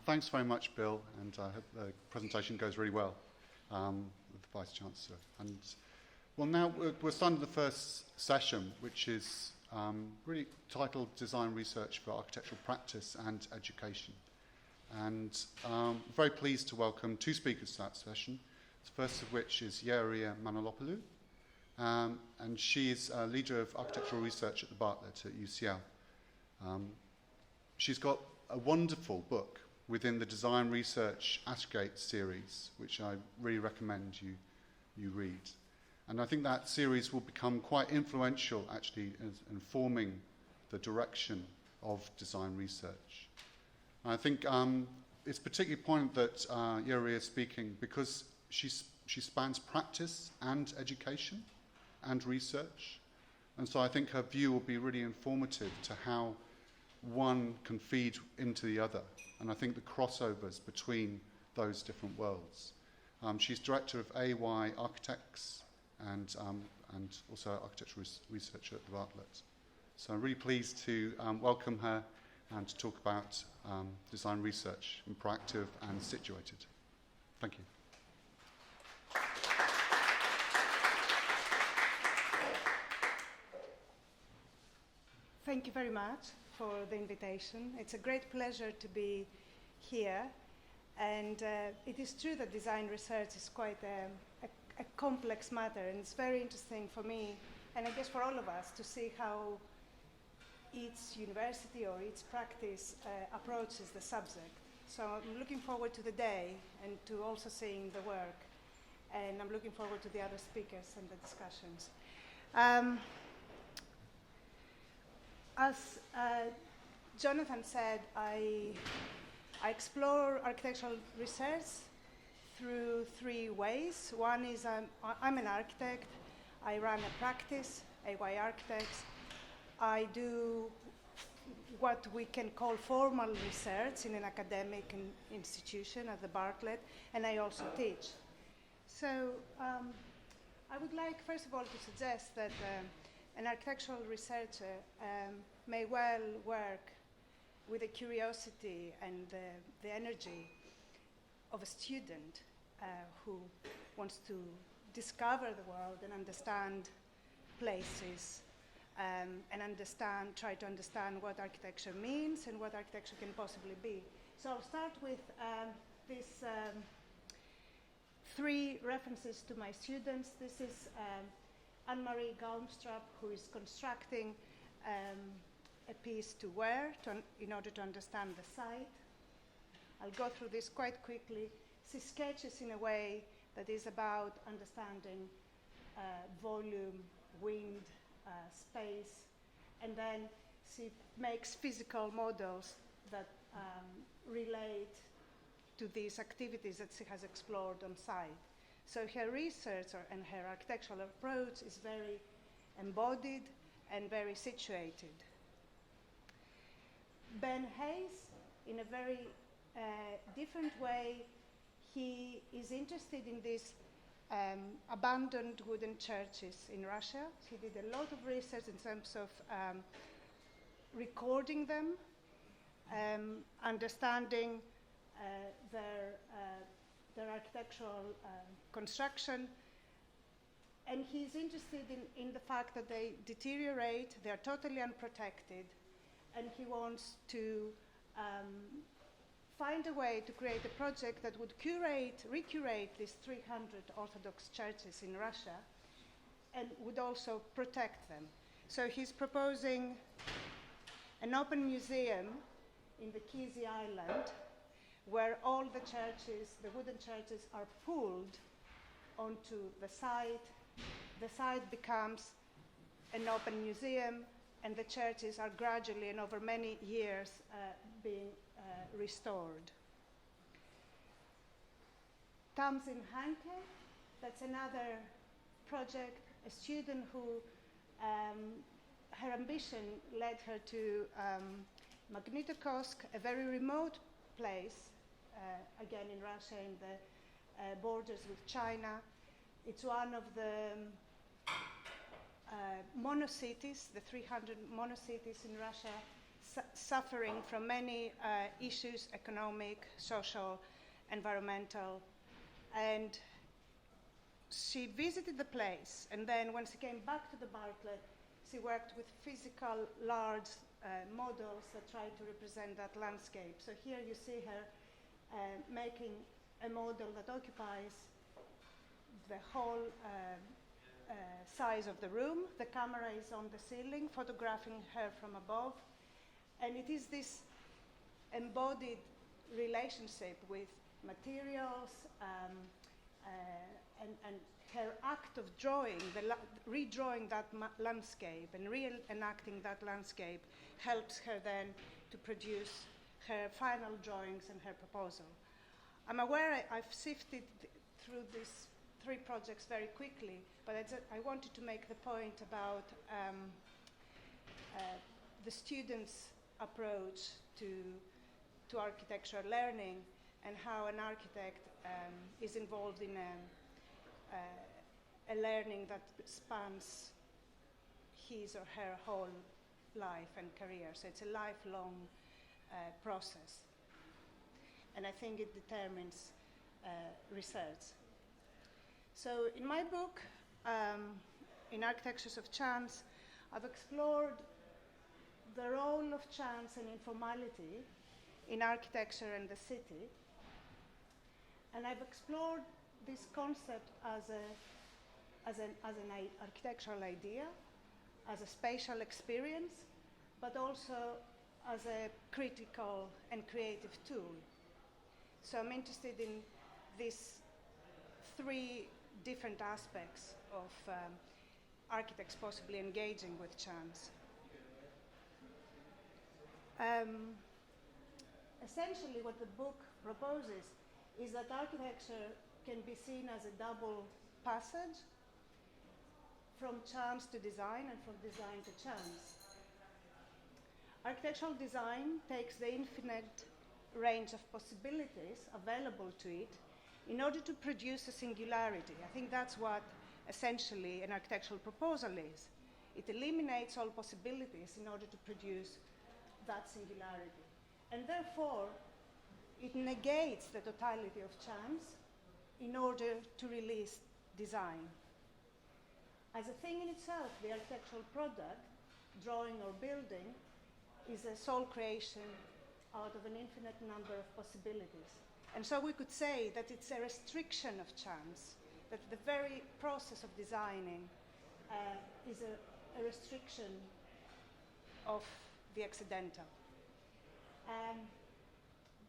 Thanks very much, Bill, and I hope the presentation goes really well with the Vice-Chancellor. And well, now we're starting the first session, which is really titled Design Research for Architectural Practice and Education. And I'm very pleased to welcome two speakers to that session, the first of which is Yeoryia Manolopoulou, and she's a leader of architectural research at the Bartlett at UCL. She's got a wonderful book within the Design Research Ashgate series, which I really recommend you read. And I think that series will become quite influential, actually, in informing the direction of design research. And I think it's particularly important that Yeoryia is speaking because she spans practice and education and research. And so I think her view will be really informative to how one can feed into the other. And I think the crossovers between those different worlds. She's director of AY Architects and also architectural researcher at the Bartlett. So I'm really pleased to welcome her and to talk about design research in proactive and situated. Thank you. Thank you very much for the invitation. It's a great pleasure to be here. And it is true that design research is quite a complex matter, and it's very interesting for me, and I guess for all of us, to see how each university or each practice approaches the subject. So I'm looking forward to the day and to also seeing the work. And I'm looking forward to the other speakers and the discussions. As Jonathan said, I explore architectural research through three ways. One is I'm an architect. I run a practice, AY Architects. I do what we can call formal research in an academic institution at the Bartlett, and I also teach. So I would like, first of all, to suggest that an architectural researcher may well work with the curiosity and the energy of a student who wants to discover the world and understand places and try to understand what architecture means and what architecture can possibly be. So I'll start with these three references to my students. This is Anne-Marie Galmstrup, who is constructing a piece to wear in order to understand the site. I'll go through this quite quickly. She sketches in a way that is about understanding volume, wind, space, and then she makes physical models that relate to these activities that she has explored on site. So her research and her architectural approach is very embodied and very situated. Ben Hayes, in a very different way, he is interested in these abandoned wooden churches in Russia. He did a lot of research in terms of recording them, understanding their architectural construction, and he's interested in the fact that they deteriorate, they're totally unprotected, and he wants to find a way to create a project that would recurate these 300 Orthodox churches in Russia and would also protect them. So he's proposing an open museum in the Kizhi Island where all the churches, the wooden churches, are pulled onto the site. The site becomes an open museum, and the churches are gradually and over many years being restored. Tamsin Hanke, that's another project, a student who her ambition led her to Magnitogorsk, a very remote place, again in Russia, in the borders with China. It's one of the monocities, the 300 monocities in Russia. suffering from many issues, economic, social, environmental, and she visited the place, and then when she came back to the Bartlett, she worked with physical large models that tried to represent that landscape. So here you see her making a model that occupies the whole size of the room. The camera is on the ceiling, photographing her from above. And it is this embodied relationship with materials and her act of drawing, redrawing that landscape and reenacting that landscape helps her then to produce her final drawings and her proposal. I'm aware I've sifted through these 3 projects very quickly, but I wanted to make the point about the students' approach to architectural learning and how an architect is involved in a learning that spans his or her whole life and career. So it's a lifelong process. And I think it determines research. So in my book, in Architectures of Chance, I've explored the role of chance and informality in architecture and the city. And I've explored this concept as an architectural idea, as a spatial experience, but also as a critical and creative tool. So I'm interested in these 3 different aspects of architects possibly engaging with chance. Essentially, what the book proposes is that architecture can be seen as a double passage from chance to design and from design to chance. Architectural design takes the infinite range of possibilities available to it in order to produce a singularity. I think that's what essentially an architectural proposal is. It eliminates all possibilities in order to produce that singularity. And therefore, it negates the totality of chance in order to release design. As a thing in itself, the architectural product, drawing or building, is a sole creation out of an infinite number of possibilities. And so we could say that it's a restriction of chance, that the very process of designing is a restriction of the accidental.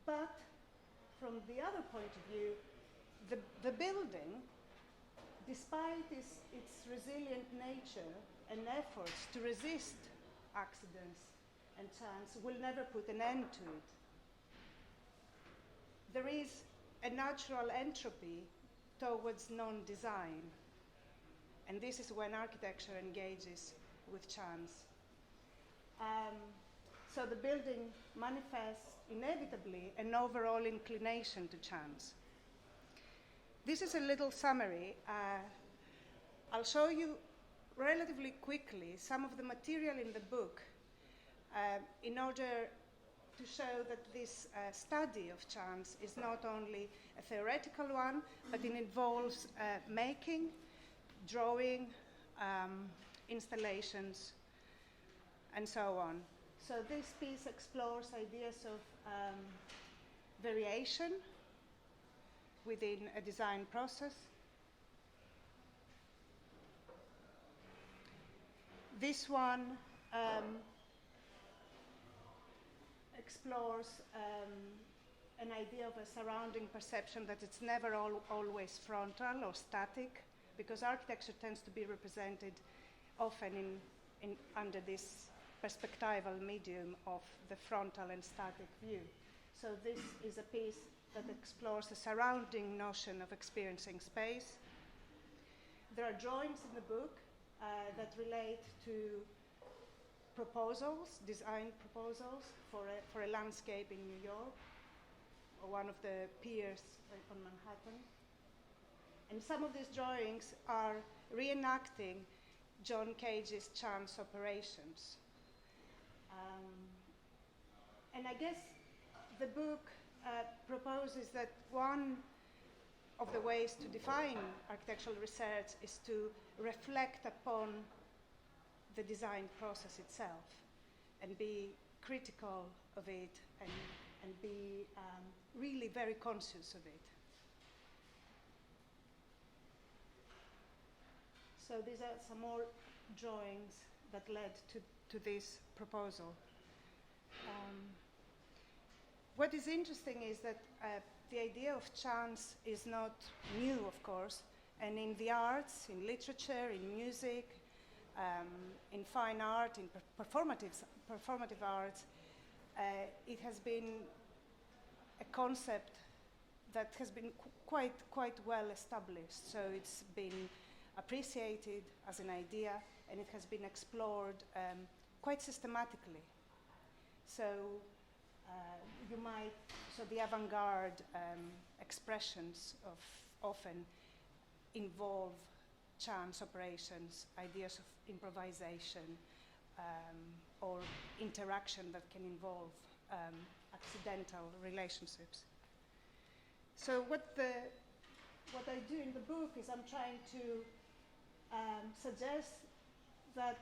But from the other point of view, the building, despite its resilient nature and efforts to resist accidents and chance, will never put an end to it. There is a natural entropy towards non-design, and this is when architecture engages with chance. So the building manifests inevitably an overall inclination to chance. This is a little summary. I'll show you relatively quickly some of the material in the book in order to show that this study of chance is not only a theoretical one, but it involves making, drawing, installations, and so on. So this piece explores ideas of variation within a design process. This one explores an idea of a surrounding perception that it's never always frontal or static, because architecture tends to be represented often under this perspectival medium of the frontal and static view. So this is a piece that explores the surrounding notion of experiencing space. There are drawings in the book that relate to proposals, design proposals for a landscape in New York, or one of the piers on Manhattan. And some of these drawings are reenacting John Cage's chance operations. And I guess the book proposes that one of the ways to define architectural research is to reflect upon the design process itself and be critical of it and be really very conscious of it. So these are some more drawings that led to this proposal. What is interesting is that the idea of chance is not new, of course, and in the arts, in literature, in music, in fine art, in performative arts, it has been a concept that has been quite well established. So it's been appreciated as an idea, and it has been explored quite systematically. So the avant-garde expressions often involve chance operations, ideas of improvisation, or interaction that can involve accidental relationships. So what I do in the book is I'm trying to suggest that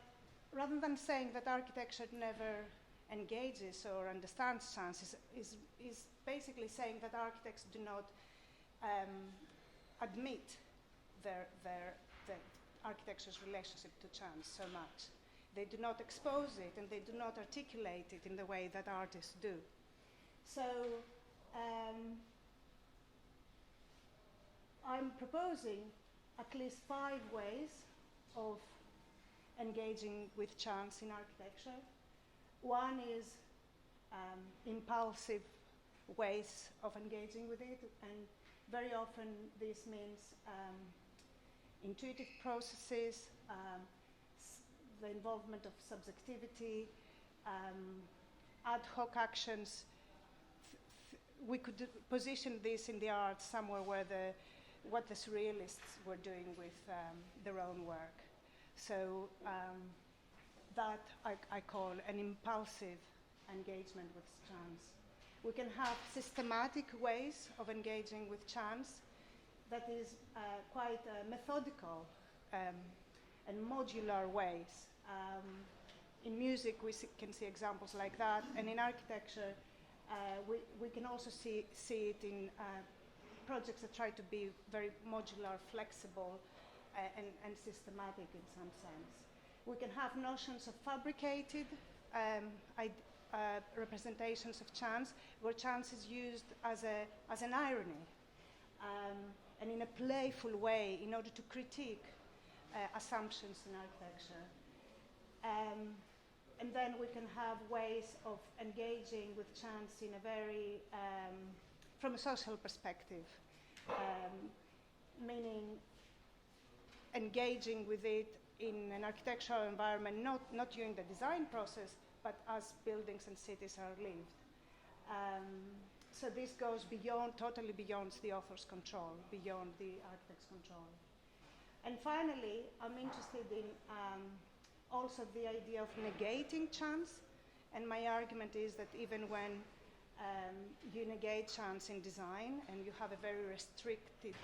rather than saying that architecture never engages or understands chance, is basically saying that architects do not admit the architecture's relationship to chance so much. They do not expose it and they do not articulate it in the way that artists do. So I'm proposing at least 5 ways of engaging with chance in architecture. One is impulsive ways of engaging with it, and very often this means intuitive processes, the involvement of subjectivity, ad hoc actions. We could position this in the arts somewhere where what the surrealists were doing with their own work. So that I call an impulsive engagement with chance. We can have systematic ways of engaging with chance that is quite methodical and modular ways. In music, we can see examples like that, and in architecture, we can also see it in projects that try to be very modular, flexible, and systematic in some sense. We can have notions of fabricated representations of chance, where chance is used as an irony, and in a playful way in order to critique assumptions in architecture. And then we can have ways of engaging with chance in a very, from a social perspective, meaning engaging with it in an architectural environment, not during the design process, but as buildings and cities are lived. So this goes totally beyond the author's control, beyond the architect's control. And finally, I'm interested in also the idea of negating chance. And my argument is that even when you negate chance in design and you have a very restricted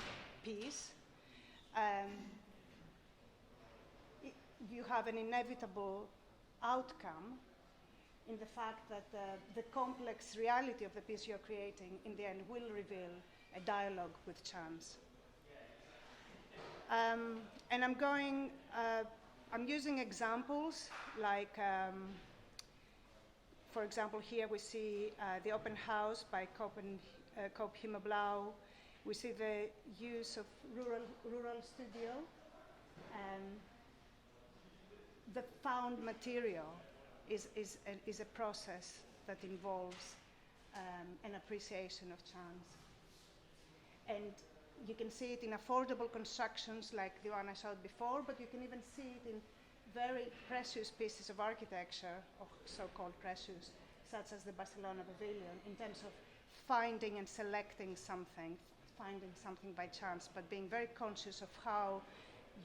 piece, you have an inevitable outcome in the fact that the complex reality of the piece you're creating in the end will reveal a dialogue with chance. And I'm using examples like, for example, here we see the open house by Koop Himmelblauw. We see the use of rural studio. The found material is a process that involves an appreciation of chance. And you can see it in affordable constructions like the one I showed before, but you can even see it in very precious pieces of architecture, or so-called precious, such as the Barcelona Pavilion, in terms of finding and selecting something, finding something by chance, but being very conscious of how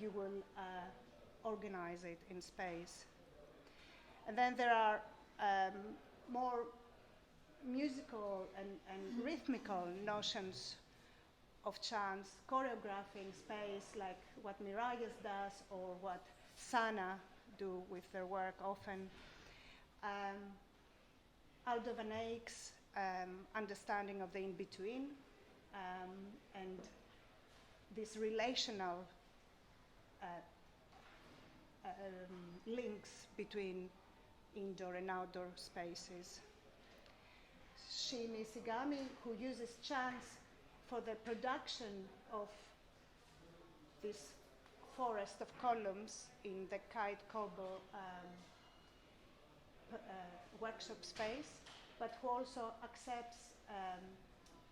you will organize it in space. And then there are more musical and rhythmical notions of chance, choreographing space like what Miralles does or what Sana do with their work often. Aldo van Eyck's understanding of the in-between and these relational links between indoor and outdoor spaces. Shin Isigami, who uses chance for the production of this forest of columns in the Kite Kobo workshop space, but who also accepts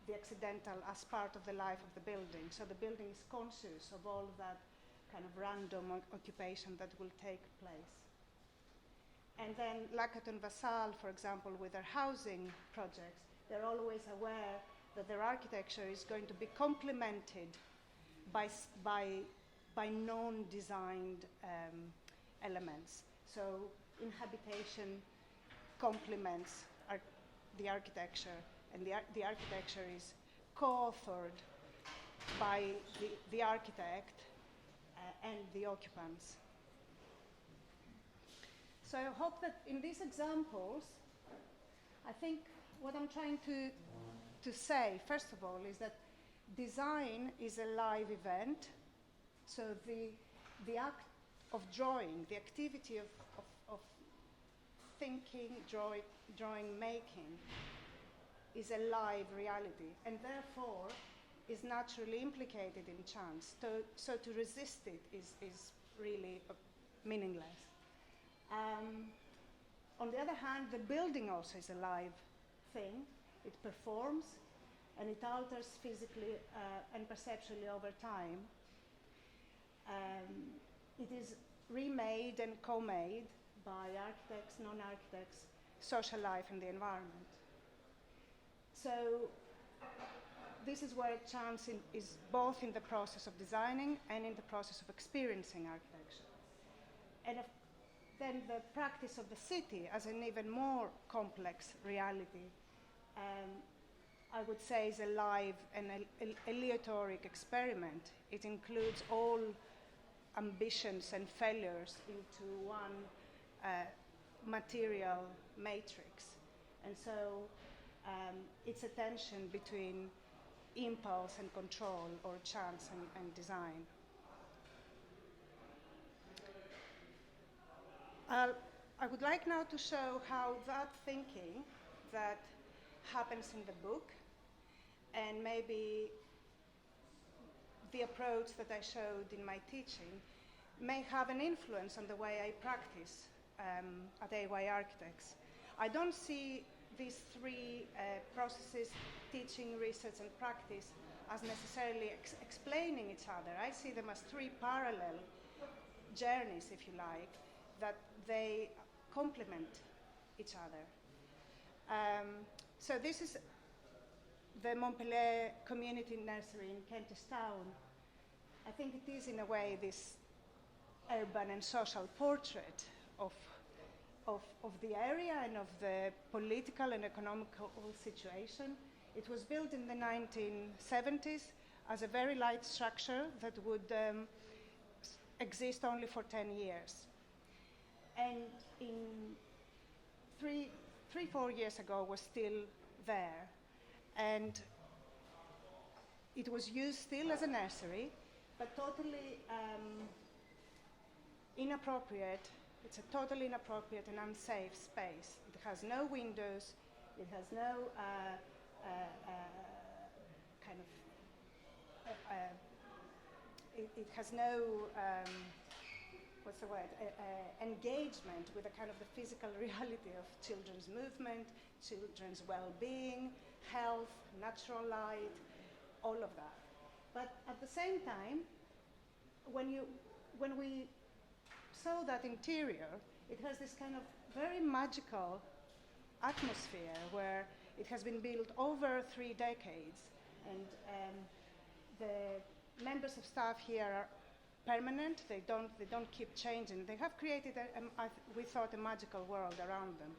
the accidental as part of the life of the building. So the building is conscious of all that kind of random occupation that will take place. And then Lacaton Vassal, for example, with their housing projects, they're always aware that their architecture is going to be complemented by non-designed elements. So inhabitation complements the architecture, and the architecture is co-authored by the architect and the occupants. So I hope that in these examples, I think what I'm trying to say, first of all, is that design is a live event. So the act of drawing, the activity of thinking, drawing, making, is a live reality, and therefore is naturally implicated in chance. So to resist it is really meaningless. On the other hand, the building also is a live thing. It performs, and it alters physically and perceptually over time. It is remade and co-made by architects, non-architects, social life, and the environment. So this is where chance is both in the process of designing and in the process of experiencing architecture. And then the practice of the city as an even more complex reality, I would say, is a live and aleatoric experiment. It includes all ambitions and failures into one material matrix. And so it's a tension between impulse and control, or chance and design. I would like now to show how that thinking that happens in the book, and maybe the approach that I showed in my teaching, may have an influence on the way I practice at AY Architects. I don't see these three processes, teaching, research, and practice, as necessarily explaining each other. I see them as three parallel journeys, if you like, that they complement each other. So this is the Montpellier Community Nursery in Kentish Town. I think it is, in a way, this urban and social portrait of the area and of the political and economical situation. It was built in the 1970s as a very light structure that would exist only for 10 years. And in 4 years ago was still there. And it was used still as a nursery, but totally inappropriate. It's a totally inappropriate and unsafe space. It has no windows. It has no it has no engagement with the kind of the physical reality of children's movement, children's well-being, health, natural light, all of that. But at the same time, when we saw that interior, it has this kind of very magical atmosphere where it has been built over 3 decades, and the members of staff here are permanent. They don't keep changing. They have created, we thought, a magical world around them.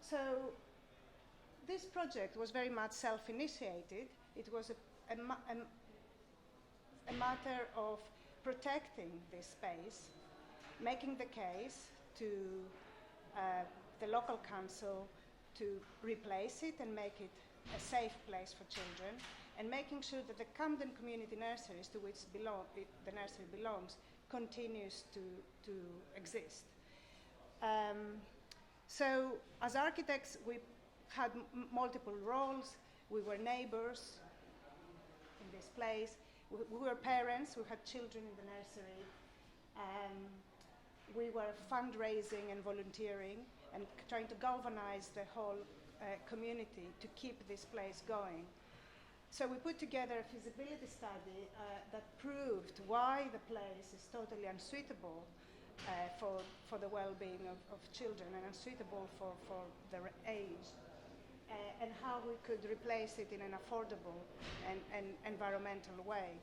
So this project was very much self-initiated. It was a matter of protecting this space, making the case to the local council to replace it and make it a safe place for children, and making sure that the Camden Community Nurseries, to which the nursery belongs, continues to exist. So as architects, we had multiple roles. We were neighbors in this place. We were parents who had children in the nursery. We were fundraising and volunteering and trying to galvanize the whole community to keep this place going. So we put together a feasibility study that proved why the place is totally unsuitable for the well-being of children and unsuitable for their age, and how we could replace it in an affordable and environmental way.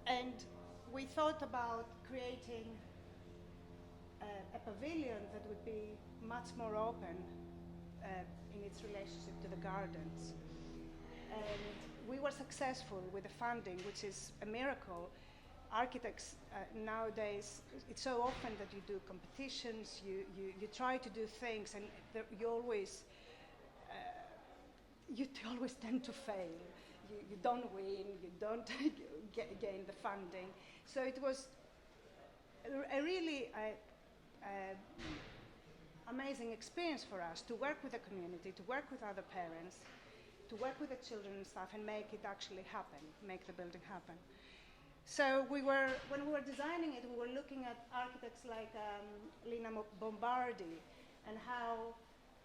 And we thought about creating a pavilion that would be much more open in its relationship to the gardens. And we were successful with the funding, which is a miracle. Architects nowadays, it's so often that you do competitions, you try to do things, and you always tend to fail. You don't win, you don't gain the funding. So it was a really amazing experience for us to work with the community, to work with other parents, to work with the children and stuff, and make it actually happen, make the building happen. So when we were designing it, we were looking at architects like Lina Bombardi, and how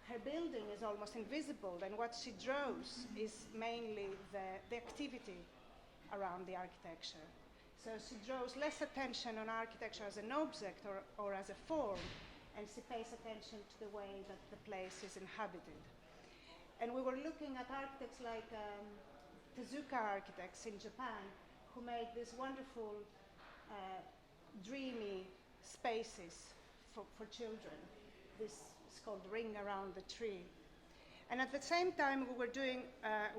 her building is almost invisible, and what she draws is mainly the activity around the architecture. So she draws less attention on architecture as an object or as a form, and she pays attention to the way that the place is inhabited. And we were looking at architects like Tezuka architects in Japan, who made these wonderful, dreamy spaces for children. This is called Ring Around the Tree. And at the same time, we were doing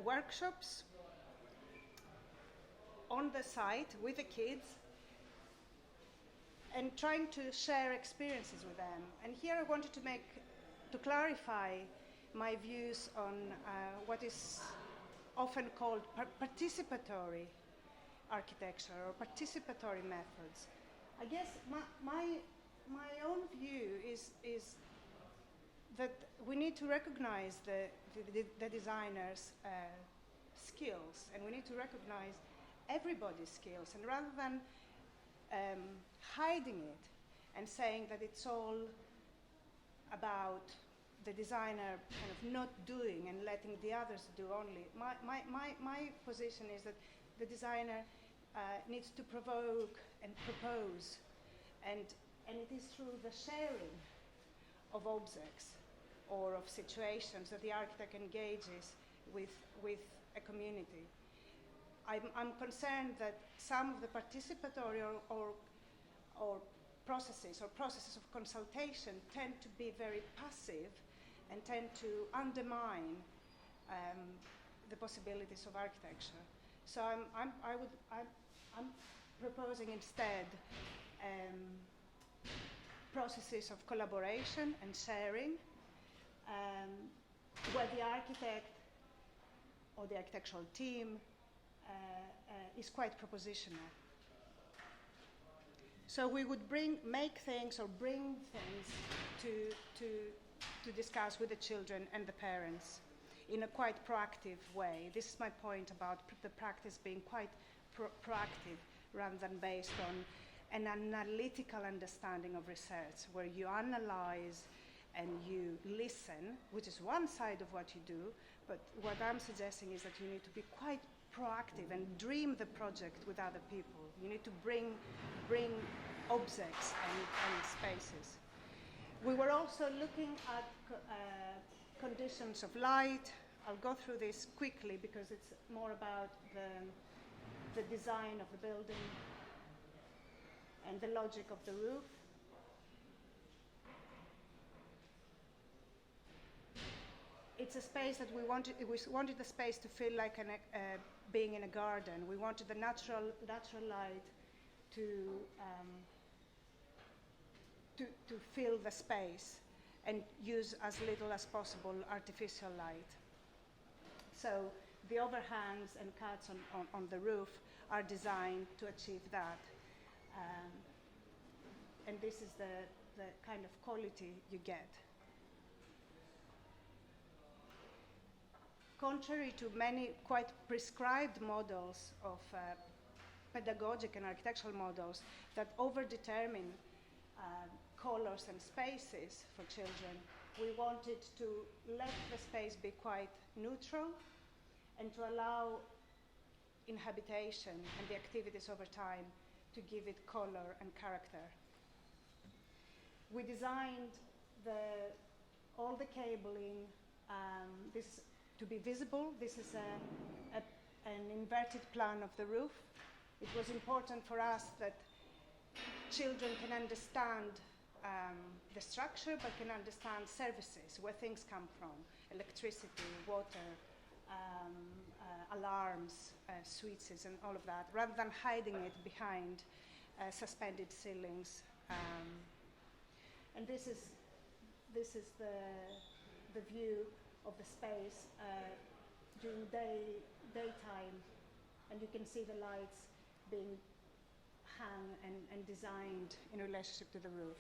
workshops on the site with the kids and trying to share experiences with them. And here I wanted to clarify my views on what is often called participatory architecture or participatory methods. I guess my own view is that we need to recognize the designer's skills, and we need to recognize everybody's skills, and rather than hiding it and saying that it's all about the designer kind of not doing and letting the others do only. My position is that the designer needs to provoke and propose, and it is through the sharing of objects or of situations that the architect engages with a community. I'm concerned that some of the participatory or processes of consultation tend to be very passive and tend to undermine the possibilities of architecture. So I'm proposing instead processes of collaboration and sharing, where the architect or the architectural team is quite propositional. So we would bring things to discuss with the children and the parents in a quite proactive way. This is my point about the practice being quite proactive rather than based on an analytical understanding of research, where you analyze and you listen, which is one side of what you do, but what I'm suggesting is that you need to be quite proactive and dream the project with other people. You need to bring objects and spaces. We were also looking at conditions of light. I'll go through this quickly because it's more about the design of the building and the logic of the roof. it's a space that we wanted the space to feel like being in a garden. We wanted the natural light to fill the space and use as little as possible artificial light. So the overhangs and cuts on the roof are designed to achieve that. And this is the kind of quality you get. Contrary to many quite prescribed models of pedagogic and architectural models that overdetermine colors and spaces for children, we wanted to let the space be quite neutral and to allow inhabitation and the activities over time to give it color and character. We designed all the cabling this to be visible. This is an inverted plan of the roof. It was important for us that children can understand the structure, but can understand services, where things come from, electricity, water, alarms, switches, and all of that, rather than hiding it behind suspended ceilings. And this is the view of the space during daytime, and you can see the lights being hung and designed in relationship to the roof.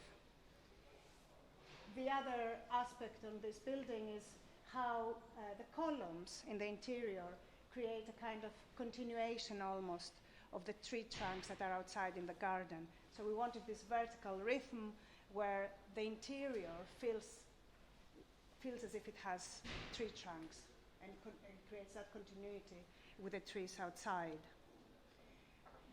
The other aspect on this building is how the columns in the interior create a kind of continuation almost of the tree trunks that are outside in the garden. So we wanted this vertical rhythm where the interior feels as if it has tree trunks and creates that continuity with the trees outside.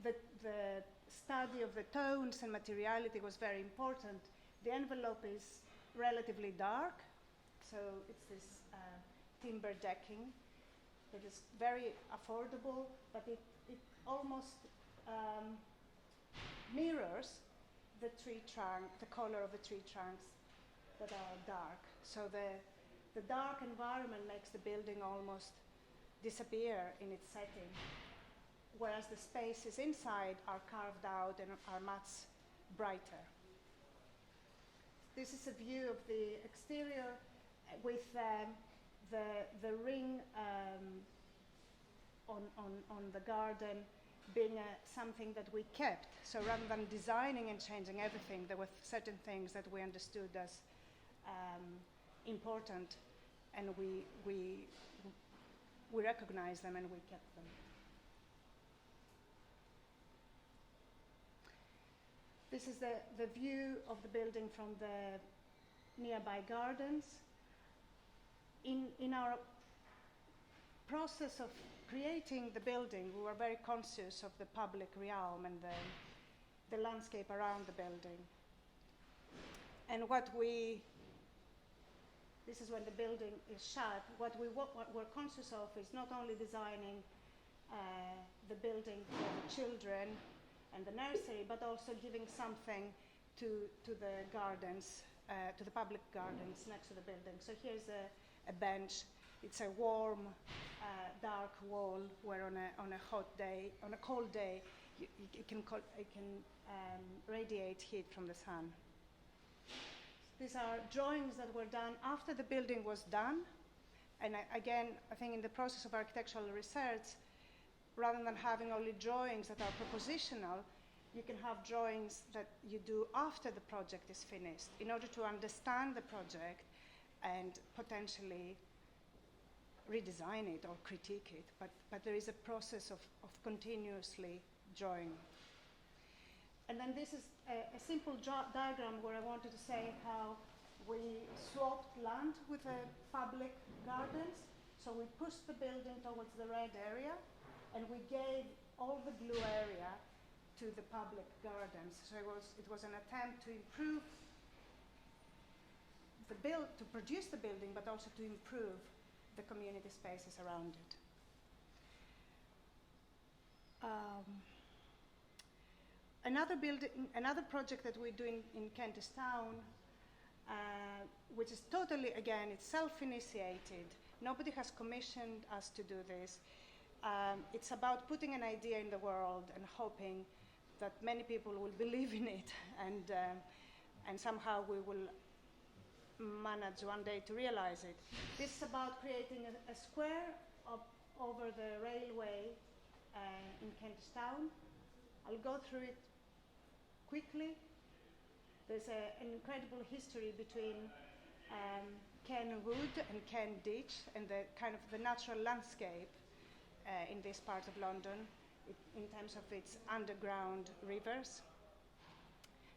The study of the tones and materiality was very important. The envelope is relatively dark, so it's this timber decking that is very affordable, but it almost mirrors the tree trunk, the color of the tree trunks that are dark. So the dark environment makes the building almost disappear in its setting, whereas the spaces inside are carved out and are much brighter. This is a view of the exterior with the ring on the garden being something that we kept. So rather than designing and changing everything, there were certain things that we understood as important, and we recognized them and we kept them. This is the view of the building from the nearby gardens. In our process of creating the building, we were very conscious of the public realm and the landscape around the building. And this is when the building is shut, what we're conscious of is not only designing the building for the children and the nursery, but also giving something to the gardens, to the public gardens next to the building. So here's a bench. It's a warm, dark wall where on a hot day, on a cold day, it can radiate heat from the sun. These are drawings that were done after the building was done. And again, I think in the process of architectural research, rather than having only drawings that are propositional, you can have drawings that you do after the project is finished in order to understand the project and potentially redesign it or critique it. But there is a process of continuously drawing. And then this is a simple diagram where I wanted to say how we swapped land with the public gardens. So we pushed the building towards the red area, and we gave all the blue area to the public gardens. So it was an attempt to improve to produce the building, but also to improve the community spaces around it. Another project that we do in Kentish Town, which is totally, again, it's self-initiated, Nobody has commissioned us to do this. It's about putting an idea in the world and hoping that many people will believe in it, and somehow we will manage one day to realize it. This is about creating a square over the railway in Kentish Town. I'll go through it quickly. There's an incredible history between Ken Wood and Ken Ditch and the kind of the natural landscape in this part of London in terms of its underground rivers.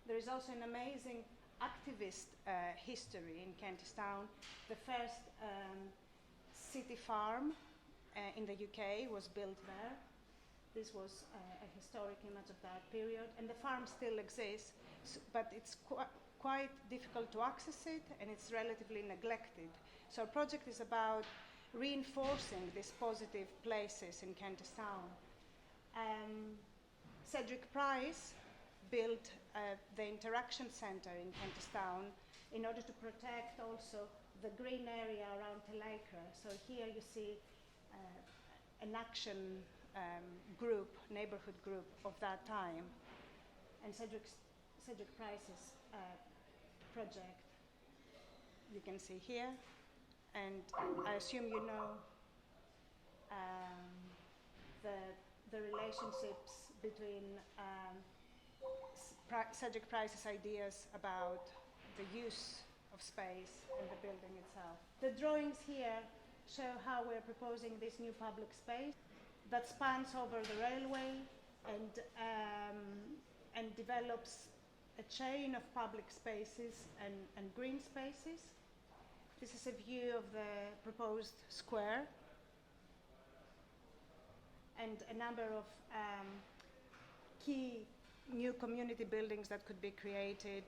There is also an amazing activist history in Kentish Town. The first city farm in the UK was built there. This was a historic image of that period, and the farm still exists, but it's quite difficult to access it, and it's relatively neglected. So our project is about reinforcing these positive places in Kentish Town. Cedric Price built the Interaction Centre in Kentish Town in order to protect also the green area around Telacre. So here you see an action group, neighborhood group of that time. And Cedric Price's project you can see here. And I assume you know the relationships between Cedric Price's ideas about the use of space and the building itself. The drawings here show how we're proposing this new public space that spans over the railway and develops a chain of public spaces and green spaces. This is a view of the proposed square and a number of key new community buildings that could be created,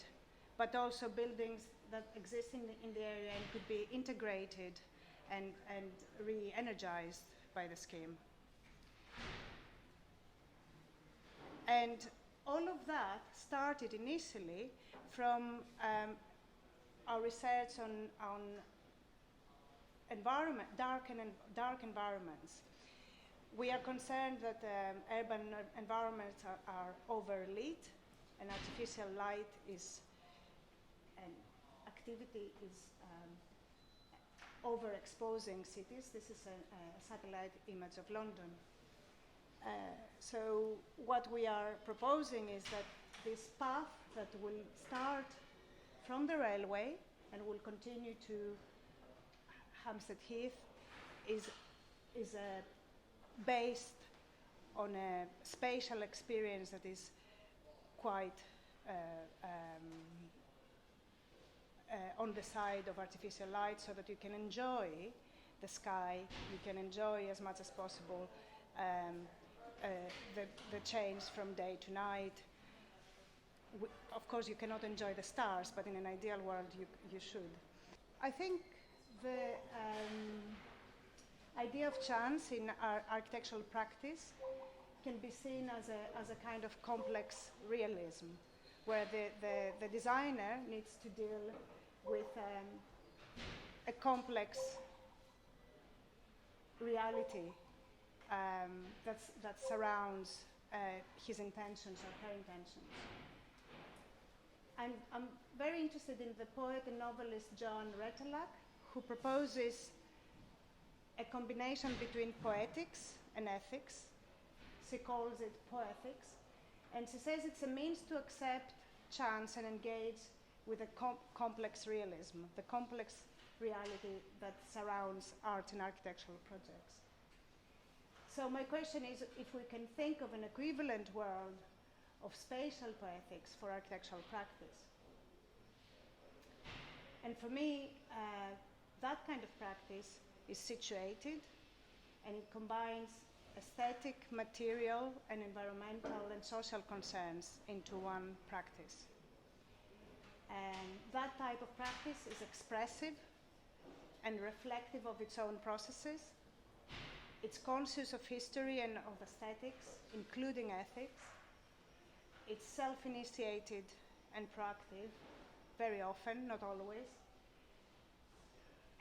but also buildings that exist in the area and could be integrated and re-energized by the scheme. And all of that started initially from our research on dark environments. We are concerned that urban environments are overlit, and artificial light and activity is overexposing cities. This is a satellite image of London. So what we are proposing is that this path that will start from the railway and will continue to Hampstead Heath is based on a spatial experience that is quite on the side of artificial light, so that you can enjoy the sky, you can enjoy as much as possible the change from day to night. Of course, you cannot enjoy the stars, but in an ideal world, you should. I think the idea of chance in our architectural practice can be seen as a kind of complex realism, where the designer needs to deal with a complex reality that surrounds his intentions or her intentions. I'm very interested in the poet and novelist John Retalak, who proposes a combination between poetics and ethics. She calls it poethics, and she says it's a means to accept chance and engage with a complex realism, the complex reality that surrounds art and architectural projects. So my question is if we can think of an equivalent world of spatial poetics for architectural practice. And for me, that kind of practice is situated, and it combines aesthetic, material, and environmental and social concerns into one practice. And that type of practice is expressive and reflective of its own processes. It's conscious of history and of aesthetics, including ethics. It's self-initiated and proactive, very often, not always.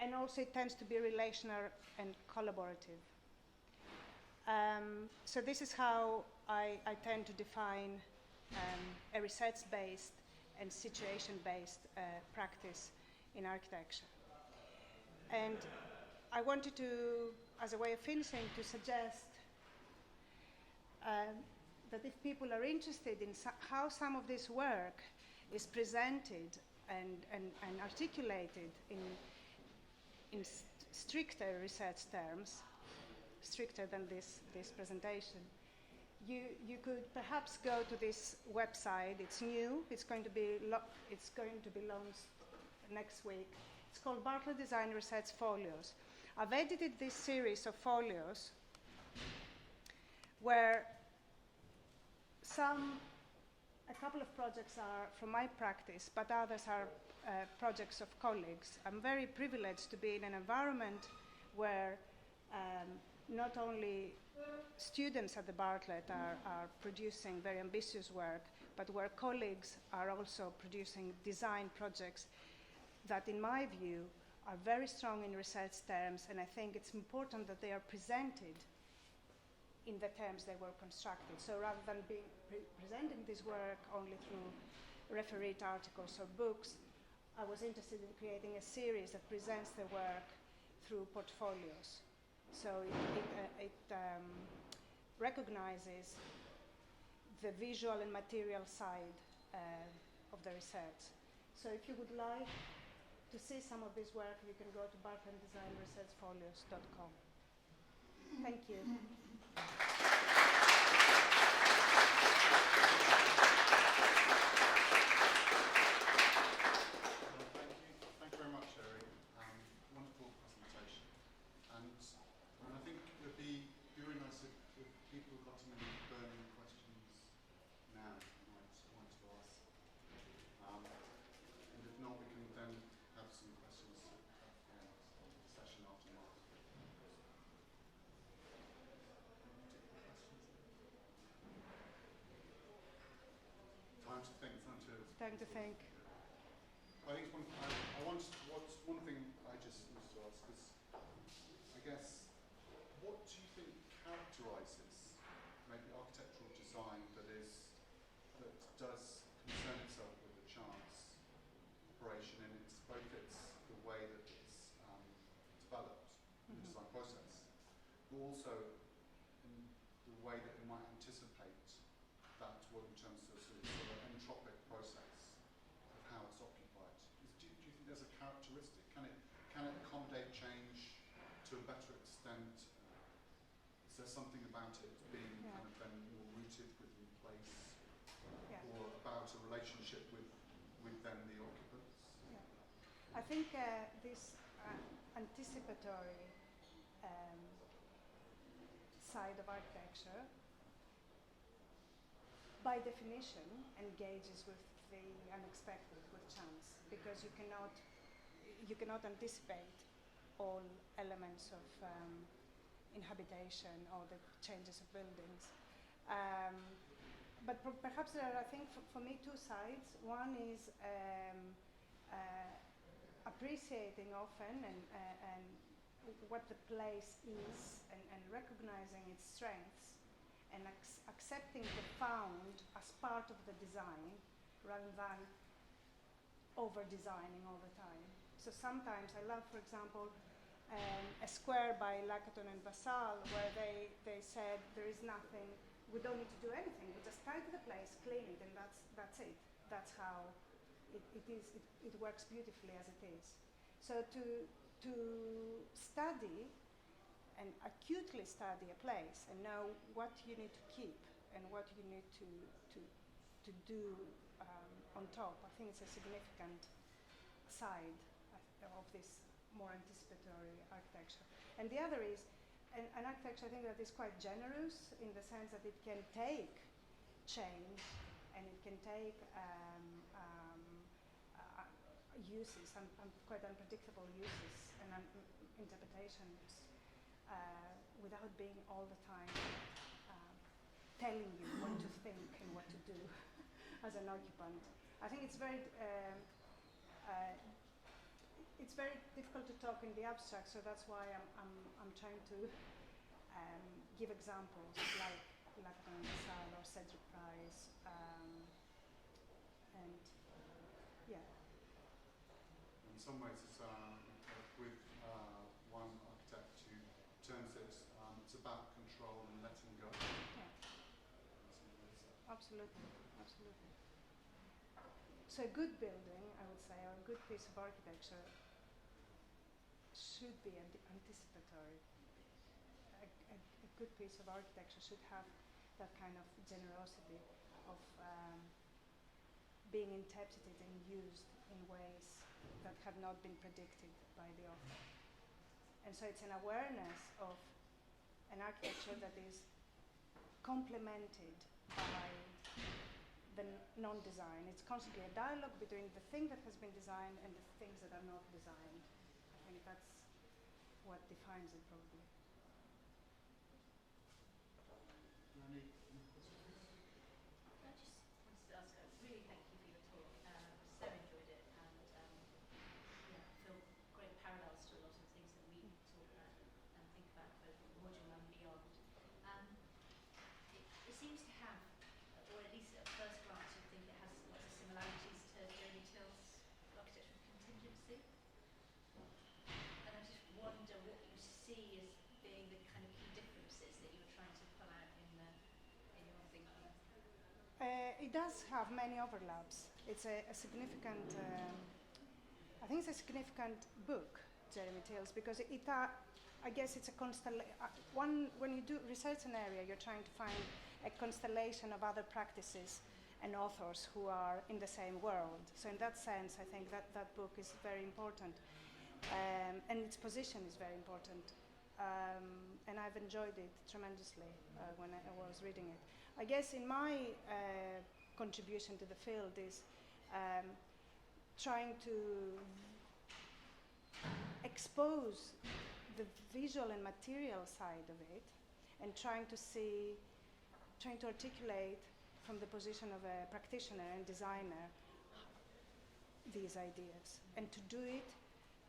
And also it tends to be relational and collaborative. So this is how I tend to define a research-based and situation-based practice in architecture. And I wanted to, as a way of finishing, to suggest that if people are interested in how some of this work is presented and articulated in stricter research terms, stricter than this presentation, you could perhaps go to this website. It's new. It's going to be launched next week. It's called Bartlett Design Research Folios. I've edited this series of folios where a couple of projects are from my practice, but others are projects of colleagues. I'm very privileged to be in an environment where not only students at the Bartlett are producing very ambitious work, but where colleagues are also producing design projects that, in my view, are very strong in research terms, and I think it's important that they are presented in the terms they were constructed. So rather than presenting this work only through refereed articles or books, I was interested in creating a series that presents the work through portfolios. So it recognizes the visual and material side of the research. So if you would like to see some of this work, you can go to bartlettdesignresearchfolios.com. Thank you. Thank you very much, Yeoryia. Wonderful presentation. And I think it would be very nice if people got any burning questions now might want to ask. And if not, we can then have some questions at the end of the session after Mark. Time to think, Time to think. I think one thing I just wanted to ask is, I guess, what do you think characterises maybe architectural design that does concern itself with the chance operation in the way that it's developed in the design process, but also in the way that it might anticipate that work in terms of sort of entropic process of how it's occupied. Do you think there's a characteristic? Can it accommodate change to a better extent? Is there something about it being kind of then more rooted within place, or about a relationship with then the occupants? Yeah. I think this anticipatory side of architecture, by definition, engages with the unexpected, with chance, because you cannot anticipate all elements of inhabitation or the changes of buildings. But perhaps there are, I think, for me, two sides. One is appreciating often and what the place is and recognizing its strengths and accepting the found as part of the design rather than over-designing all the time. So sometimes I love, for example, a square by Lacaton and Basal where they said there is nothing, we don't need to do anything, we just tidy the place, clean it, and that's it. That's how it works beautifully as it is. So to study and acutely study a place and know what you need to keep and what you need to do on top, I think it's a significant side of this more anticipatory architecture. And the other is an architecture, I think, that is quite generous in the sense that it can take change and it can take uses, quite unpredictable uses and interpretations without being all the time telling you what to think and what to do as an occupant. I think it's very it's very difficult to talk in the abstract, so that's why I'm trying to give examples like Lacton Sal or Cedric Price, and yeah. In some ways, it's with one architect who terms it, it's about control and letting go. Yeah. Absolutely, absolutely. So a good building, I would say, or a good piece of architecture should be anticipatory. A good piece of architecture should have that kind of generosity of being interpreted and used in ways that had not been predicted by the author. And so it's an awareness of an architecture that is complemented by the non-design. It's constantly a dialogue between the thing that has been designed and the things that are not designed. I think that's what defines it, probably. I just wanted to ask, really thank you for your talk. So enjoyed it, and yeah, I feel great parallels to a lot of things that we talk about and think about, both in the module and beyond. It seems to have, or at least at first glance, you think it has lots of similarities to Yeoryia Manolopoulous architectural contingency. And I just wonder what you see as being the kind of key differences that you were trying to pull out in your thinking. It does have many overlaps. It's a significant, I think it's a significant book, Yeoryia Manolopoulous, because I guess it's a constellation. When you do research an area, you're trying to find a constellation of other practices and authors who are in the same world. So in that sense, I think that book is very important. And its position is very important. And I've enjoyed it tremendously when I was reading it. I guess in my contribution to the field is trying to expose the visual and material side of it, and trying to articulate from the position of a practitioner and designer these ideas. And to do it,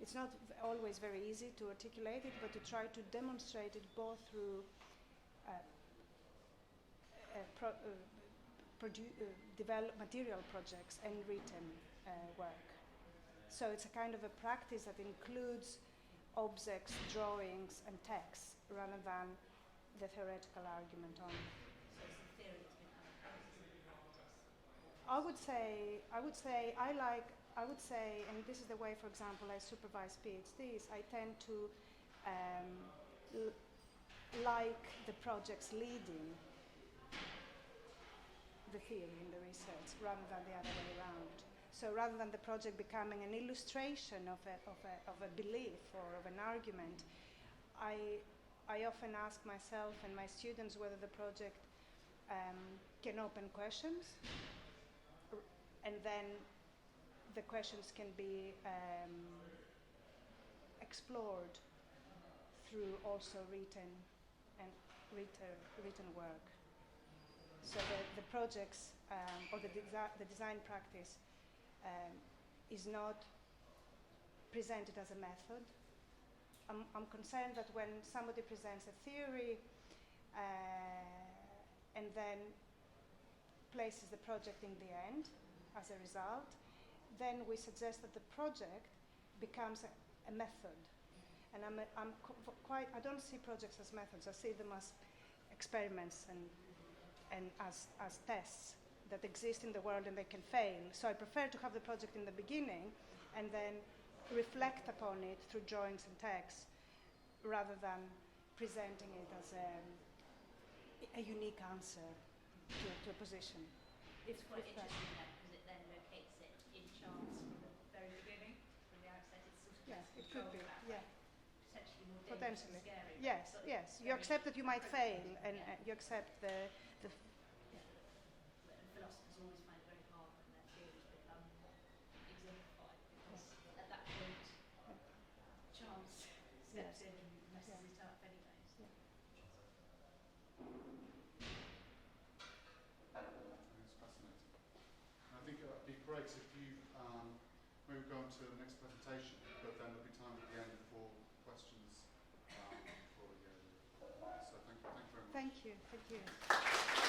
it's not always very easy to articulate it, but to try to demonstrate it both through develop material projects and written work. So it's a kind of a practice that includes objects, drawings, and texts, rather than the theoretical argument on it. So it's the theory that's been I would say, and this is the way, for example, I supervise PhDs, I tend to like the projects leading the theory in the research, rather than the other way around. So rather than the project becoming an illustration of a belief or of an argument, I often ask myself and my students whether the project can open questions, and then the questions can be explored through also written work. So the projects or the design practice is not presented as a method. I'm concerned that when somebody presents a theory and then places the project in the end as a result, then we suggest that the project becomes a method. And I don't see projects as methods. I see them as experiments and as tests that exist in the world and they can fail. So I prefer to have the project in the beginning and then reflect upon it through drawings and texts, rather than presenting it as a unique answer to a position. It's quite interesting that, because it then locates it in chance from the very beginning, from the outset. It's sort of Yes, it could be. Yeah. Potentially more dangerous Potentially. and scary. Yes, yes. You accept that you might fail, and you accept the philosophers always find it very hard when their theories become exemplified, because at that point, chance steps in and messes it up anyway. So. It's fascinating. And I think it would be great if you, We'll go on to the next presentation, but then there'll be time at the end for questions for Yeoryia. So thank you very much. Thank you.